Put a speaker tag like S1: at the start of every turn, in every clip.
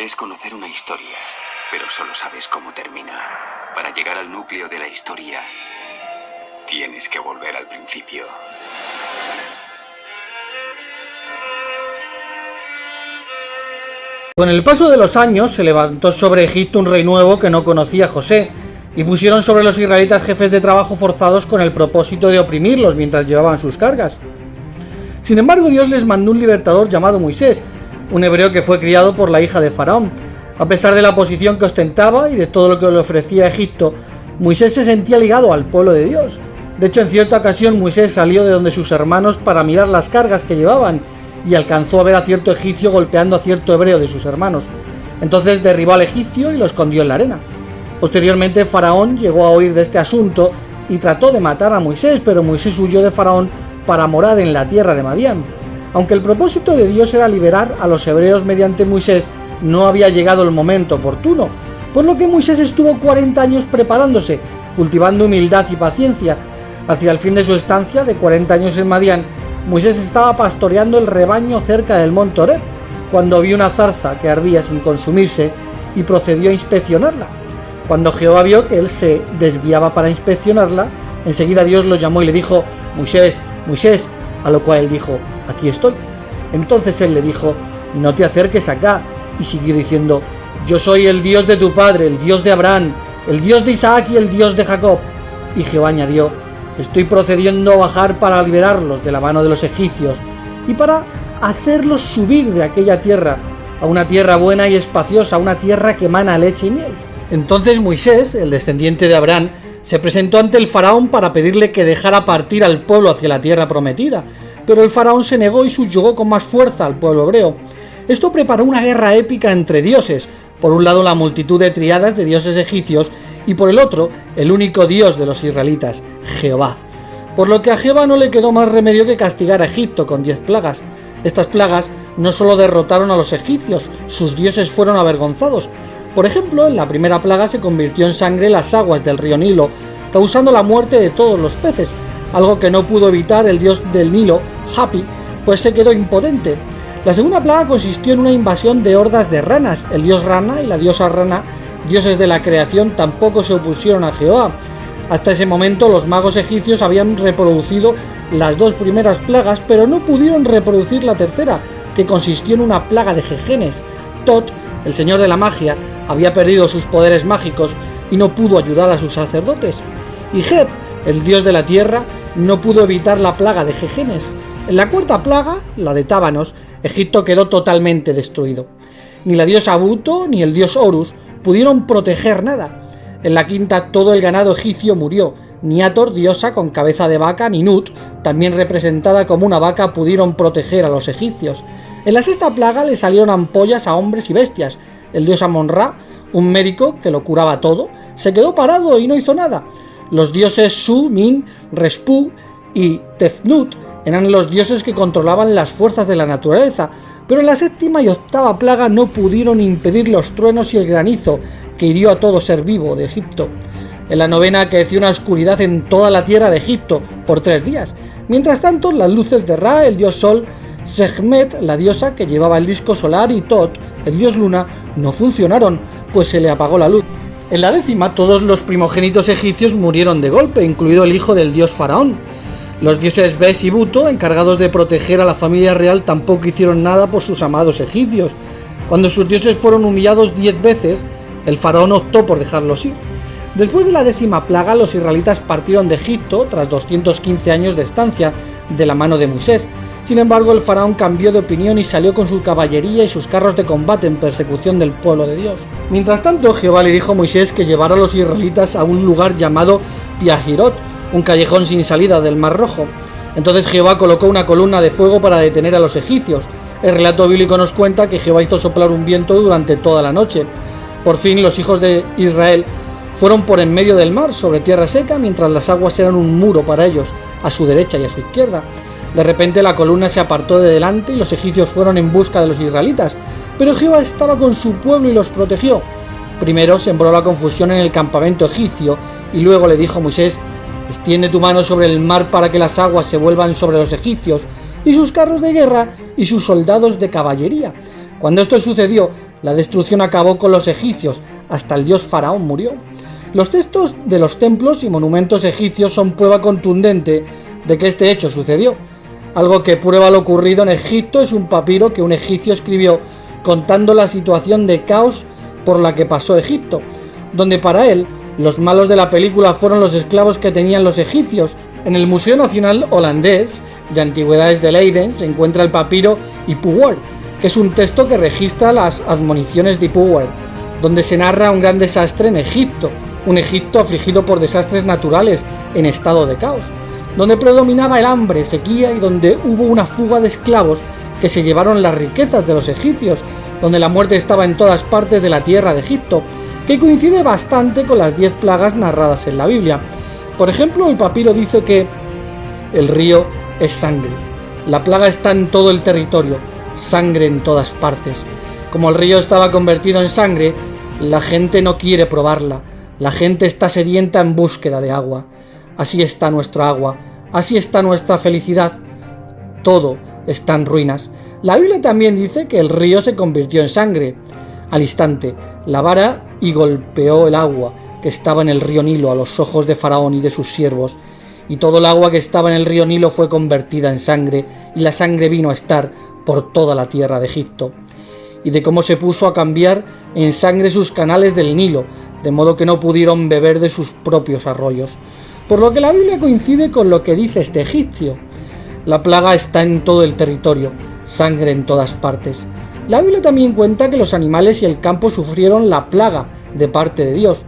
S1: Crees conocer una historia, pero solo sabes cómo termina. Para llegar al núcleo de la historia, tienes que volver al principio.
S2: Con el paso de los años se levantó sobre Egipto un rey nuevo que no conocía a José, y pusieron sobre los israelitas jefes de trabajo forzados con el propósito de oprimirlos mientras llevaban sus cargas. Sin embargo, Dios les mandó un libertador llamado Moisés, un hebreo que fue criado por la hija de Faraón. A pesar de la posición que ostentaba y de todo lo que le ofrecía Egipto, Moisés se sentía ligado al pueblo de Dios. De hecho, en cierta ocasión Moisés salió de donde sus hermanos para mirar las cargas que llevaban y alcanzó a ver a cierto egipcio golpeando a cierto hebreo de sus hermanos. Entonces derribó al egipcio y lo escondió en la arena. Posteriormente Faraón llegó a oír de este asunto y trató de matar a Moisés, pero Moisés huyó de Faraón para morar en la tierra de Madián. Aunque el propósito de Dios era liberar a los hebreos mediante Moisés, no había llegado el momento oportuno, por lo que Moisés estuvo 40 años preparándose, cultivando humildad y paciencia. Hacia el fin de su estancia de 40 años en Madián, Moisés estaba pastoreando el rebaño cerca del monte Horeb, cuando vio una zarza que ardía sin consumirse y procedió a inspeccionarla. Cuando Jehová vio que él se desviaba para inspeccionarla, enseguida Dios lo llamó y le dijo: Moisés, Moisés, a lo cual él dijo: aquí estoy. Entonces él le dijo: no te acerques acá, y siguió diciendo: yo soy el Dios de tu padre, el Dios de Abraham, el Dios de Isaac y el Dios de Jacob. Y Jehová añadió: estoy procediendo a bajar para liberarlos de la mano de los egipcios y para hacerlos subir de aquella tierra a una tierra buena y espaciosa, una tierra que emana leche y miel. Entonces Moisés, el descendiente de Abraham, se presentó ante el faraón para pedirle que dejara partir al pueblo hacia la tierra prometida, pero el faraón se negó y subyugó con más fuerza al pueblo hebreo. Esto preparó una guerra épica entre dioses, por un lado la multitud de tríadas de dioses egipcios y por el otro el único dios de los israelitas, Jehová. Por lo que a Jehová no le quedó más remedio que castigar a Egipto con 10 plagas. Estas plagas no solo derrotaron a los egipcios, sus dioses fueron avergonzados. Por ejemplo, en la primera plaga se convirtió en sangre las aguas del río Nilo, causando la muerte de todos los peces, algo que no pudo evitar el dios del Nilo, Hapi, pues se quedó impotente. La segunda plaga consistió en una invasión de hordas de ranas. El dios Rana y la diosa Rana, dioses de la creación, tampoco se opusieron a Jehová. Hasta ese momento los magos egipcios habían reproducido las 2 primeras plagas, pero no pudieron reproducir la tercera, que consistió en una plaga de jejenes. Tot, el señor de la magia, había perdido sus poderes mágicos y no pudo ayudar a sus sacerdotes. Y Geb, el dios de la tierra, no pudo evitar la plaga de jejenes. En la cuarta plaga, la de Tábanos, Egipto quedó totalmente destruido. Ni la diosa Buto ni el dios Horus pudieron proteger nada. En la quinta, todo el ganado egipcio murió. Ni Hathor, diosa con cabeza de vaca, ni Nut, también representada como una vaca, pudieron proteger a los egipcios. En la sexta plaga le salieron ampollas a hombres y bestias. El dios Amon-Ra, un médico que lo curaba todo, se quedó parado y no hizo nada. Los dioses Su, Min, Respu y Tefnut eran los dioses que controlaban las fuerzas de la naturaleza, pero en la séptima y octava plaga no pudieron impedir los truenos y el granizo que hirió a todo ser vivo de Egipto. En la novena creció una oscuridad en toda la tierra de Egipto por 3 días. Mientras tanto, las luces de Ra, el dios Sol, Sekhmet, la diosa que llevaba el disco solar, y Tot, el dios Luna, no funcionaron, pues se le apagó la luz. En la décima, todos los primogénitos egipcios murieron de golpe, incluido el hijo del dios Faraón. Los dioses Bes y Buto, encargados de proteger a la familia real, tampoco hicieron nada por sus amados egipcios. Cuando sus dioses fueron humillados 10 veces, el faraón optó por dejarlos ir. Después de la 10ª plaga, los israelitas partieron de Egipto tras 215 años de estancia de la mano de Moisés. Sin embargo, el faraón cambió de opinión y salió con su caballería y sus carros de combate en persecución del pueblo de Dios. Mientras tanto, Jehová le dijo a Moisés que llevara a los israelitas a un lugar llamado Piahirot, un callejón sin salida del Mar Rojo. Entonces Jehová colocó una columna de fuego para detener a los egipcios. El relato bíblico nos cuenta que Jehová hizo soplar un viento durante toda la noche. Por fin los hijos de Israel fueron por en medio del mar, sobre tierra seca, mientras las aguas eran un muro para ellos, a su derecha y a su izquierda. De repente la columna se apartó de delante y los egipcios fueron en busca de los israelitas, pero Jehová estaba con su pueblo y los protegió. Primero sembró la confusión en el campamento egipcio y luego le dijo a Moisés: extiende tu mano sobre el mar para que las aguas se vuelvan sobre los egipcios y sus carros de guerra y sus soldados de caballería. Cuando esto sucedió, La destrucción acabó con los egipcios, hasta el dios faraón murió. Los textos de los templos y monumentos egipcios son prueba contundente de que este hecho sucedió. Algo que prueba lo ocurrido en Egipto es un papiro que un egipcio escribió contando la situación de caos por la que pasó Egipto, donde para él los malos de la película fueron los esclavos que tenían los egipcios. En el Museo Nacional Holandés de Antigüedades de Leiden se encuentra el papiro Ipuwer, que es un texto que registra las admoniciones de Ipuwer, donde se narra un gran desastre en Egipto, un Egipto afligido por desastres naturales en estado de caos, donde predominaba el hambre, sequía y donde hubo una fuga de esclavos que se llevaron las riquezas de los egipcios, donde la muerte estaba en todas partes de la tierra de Egipto, que coincide bastante con las 10 plagas narradas en la Biblia. Por ejemplo, el papiro dice que el río es sangre, la plaga está en todo el territorio, sangre en todas partes. Como el río estaba convertido en sangre, la gente no quiere probarla, la gente está sedienta en búsqueda de agua. Así está nuestra agua, así está nuestra felicidad, todo está en ruinas. La Biblia también dice que el río se convirtió en sangre. Al instante, la vara y golpeó el agua que estaba en el río Nilo a los ojos de Faraón y de sus siervos, y todo el agua que estaba en el río Nilo fue convertida en sangre, y la sangre vino a estar por toda la tierra de Egipto. Y de cómo se puso a cambiar en sangre sus canales del Nilo, de modo que no pudieron beber de sus propios arroyos. Por lo que la Biblia coincide con lo que dice este egipcio. La plaga está en todo el territorio, sangre en todas partes. La Biblia también cuenta que los animales y el campo sufrieron la plaga de parte de Dios.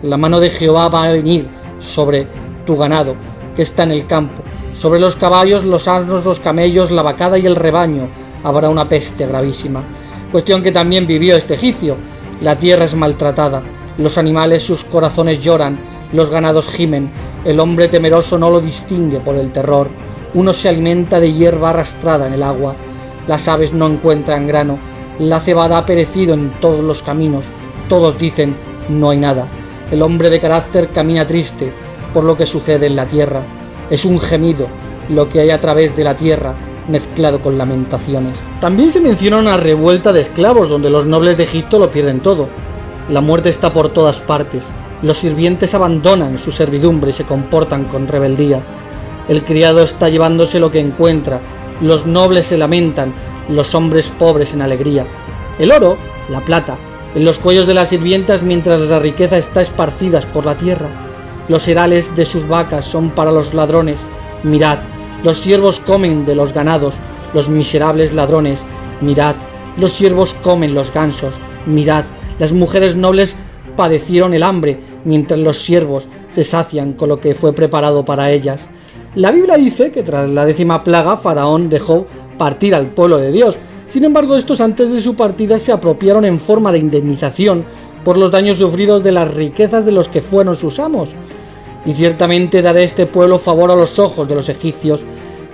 S2: La mano de Jehová va a venir sobre tu ganado, que está en el campo. Sobre los caballos, los asnos, los camellos, la vacada y el rebaño habrá una peste gravísima. Cuestión que también vivió este egipcio. La tierra es maltratada, los animales sus corazones lloran, los ganados gimen, el hombre temeroso no lo distingue por el terror, uno se alimenta de hierba arrastrada en el agua, las aves no encuentran grano, la cebada ha perecido en todos los caminos, todos dicen no hay nada, el hombre de carácter camina triste por lo que sucede en la tierra, es un gemido lo que hay a través de la tierra mezclado con lamentaciones. También se menciona una revuelta de esclavos donde los nobles de Egipto lo pierden todo. La muerte está por todas partes. Los sirvientes abandonan su servidumbre y se comportan con rebeldía. El criado está llevándose lo que encuentra. Los nobles se lamentan, los hombres pobres en alegría. El oro, la plata, en los cuellos de las sirvientas mientras la riqueza está esparcida por la tierra. Los herales de sus vacas son para los ladrones. Mirad, los siervos comen de los ganados, los miserables ladrones. Mirad, los siervos comen los gansos. Mirad, las mujeres nobles padecieron el hambre, mientras los siervos se sacian con lo que fue preparado para ellas. La Biblia dice que tras la 10ª plaga, Faraón dejó partir al pueblo de Dios. Sin embargo, estos antes de su partida se apropiaron en forma de indemnización por los daños sufridos de las riquezas de los que fueron sus amos. Y ciertamente daré este pueblo favor a los ojos de los egipcios,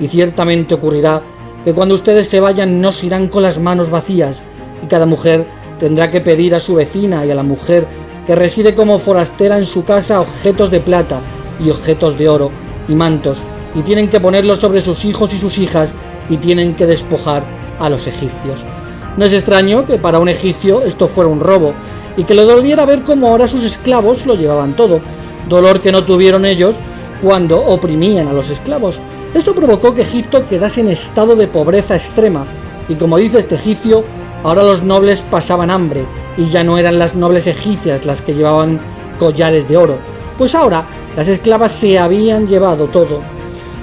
S2: y ciertamente ocurrirá que cuando ustedes se vayan no se irán con las manos vacías, y cada mujer tendrá que pedir a su vecina y a la mujer que reside como forastera en su casa objetos de plata y objetos de oro y mantos, y tienen que ponerlos sobre sus hijos y sus hijas, y tienen que despojar a los egipcios. No es extraño que para un egipcio esto fuera un robo, y que le doliera ver cómo ahora sus esclavos lo llevaban todo, dolor que no tuvieron ellos cuando oprimían a los esclavos. Esto provocó que Egipto quedase en estado de pobreza extrema, y como dice este egipcio, ahora los nobles pasaban hambre, y ya no eran las nobles egipcias las que llevaban collares de oro, pues ahora las esclavas se habían llevado todo.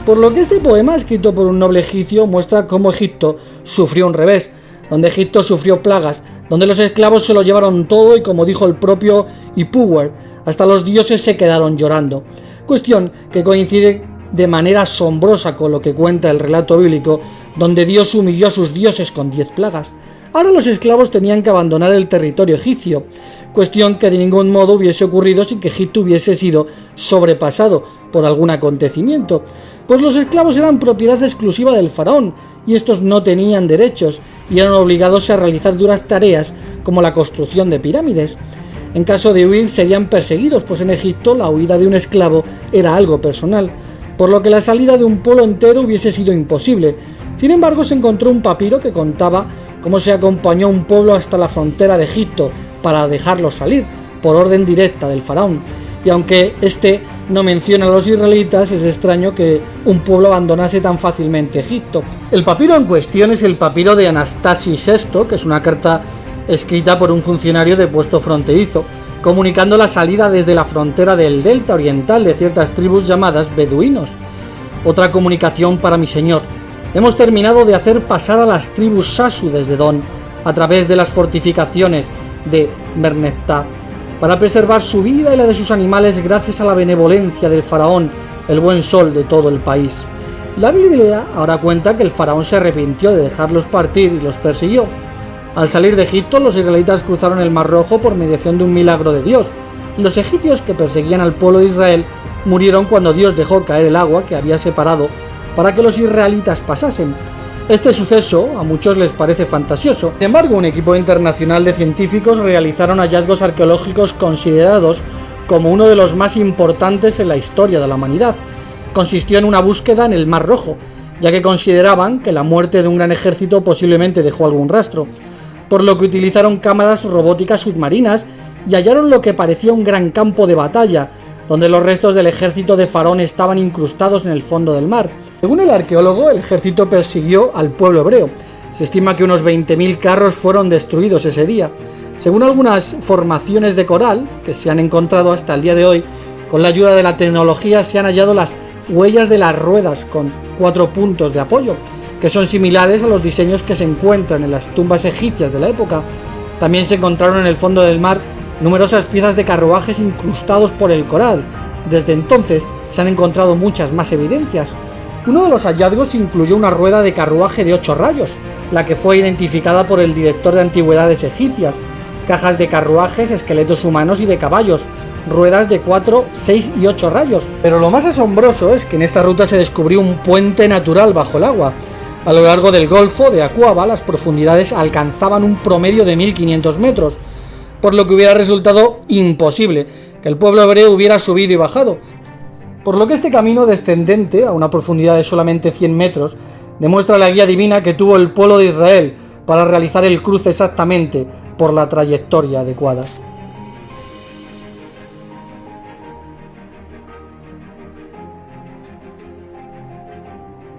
S2: Por lo que este poema, escrito por un noble egipcio, muestra cómo Egipto sufrió un revés, donde Egipto sufrió plagas, donde los esclavos se lo llevaron todo y, como dijo el propio Ipuwer, hasta los dioses se quedaron llorando. Cuestión que coincide de manera asombrosa con lo que cuenta el relato bíblico, donde Dios humilló a sus dioses con 10 plagas. Ahora los esclavos tenían que abandonar el territorio egipcio, cuestión que de ningún modo hubiese ocurrido sin que Egipto hubiese sido sobrepasado por algún acontecimiento, pues los esclavos eran propiedad exclusiva del faraón, y estos no tenían derechos, y eran obligados a realizar duras tareas como la construcción de pirámides. En caso de huir serían perseguidos, pues en Egipto la huida de un esclavo era algo personal, por lo que la salida de un pueblo entero hubiese sido imposible. Sin embargo, se encontró un papiro que contaba cómo se acompañó a un pueblo hasta la frontera de Egipto para dejarlos salir, por orden directa del faraón. Y aunque este no menciona a los israelitas, es extraño que un pueblo abandonase tan fácilmente Egipto. El papiro en cuestión es el papiro de Anastasi VI, que es una carta escrita por un funcionario de puesto fronterizo, comunicando la salida desde la frontera del delta oriental de ciertas tribus llamadas beduinos. Otra comunicación para mi señor: hemos terminado de hacer pasar a las tribus Sasu desde Don, a través de las fortificaciones de Merneptah, para preservar su vida y la de sus animales gracias a la benevolencia del faraón, el buen sol de todo el país. La Biblia ahora cuenta que el faraón se arrepintió de dejarlos partir y los persiguió. Al salir de Egipto, los israelitas cruzaron el Mar Rojo por mediación de un milagro de Dios. Los egipcios que perseguían al pueblo de Israel murieron cuando Dios dejó caer el agua que había separado para que los israelitas pasasen. Este suceso a muchos les parece fantasioso. Sin embargo, un equipo internacional de científicos realizaron hallazgos arqueológicos considerados como uno de los más importantes en la historia de la humanidad. Consistió en una búsqueda en el Mar Rojo, ya que consideraban que la muerte de un gran ejército posiblemente dejó algún rastro, por lo que utilizaron cámaras robóticas submarinas y hallaron lo que parecía un gran campo de batalla, donde los restos del ejército de Faraón estaban incrustados en el fondo del mar. Según el arqueólogo, el ejército persiguió al pueblo hebreo. Se estima que unos 20.000 carros fueron destruidos ese día. Según algunas formaciones de coral que se han encontrado hasta el día de hoy, con la ayuda de la tecnología se han hallado las huellas de las ruedas con 4 puntos de apoyo, que son similares a los diseños que se encuentran en las tumbas egipcias de la época. También se encontraron en el fondo del mar numerosas piezas de carruajes incrustados por el coral. Desde entonces se han encontrado muchas más evidencias. Uno de los hallazgos incluyó una rueda de carruaje de 8 rayos, la que fue identificada por el director de antigüedades egipcias, cajas de carruajes, esqueletos humanos y de caballos, ruedas de 4, 6 y 8 rayos. Pero lo más asombroso es que en esta ruta se descubrió un puente natural bajo el agua. A lo largo del Golfo de Aqaba las profundidades alcanzaban un promedio de 1500 metros, por lo que hubiera resultado imposible que el pueblo hebreo hubiera subido y bajado. Por lo que este camino descendente, a una profundidad de solamente 100 metros, demuestra la guía divina que tuvo el pueblo de Israel para realizar el cruce exactamente por la trayectoria adecuada.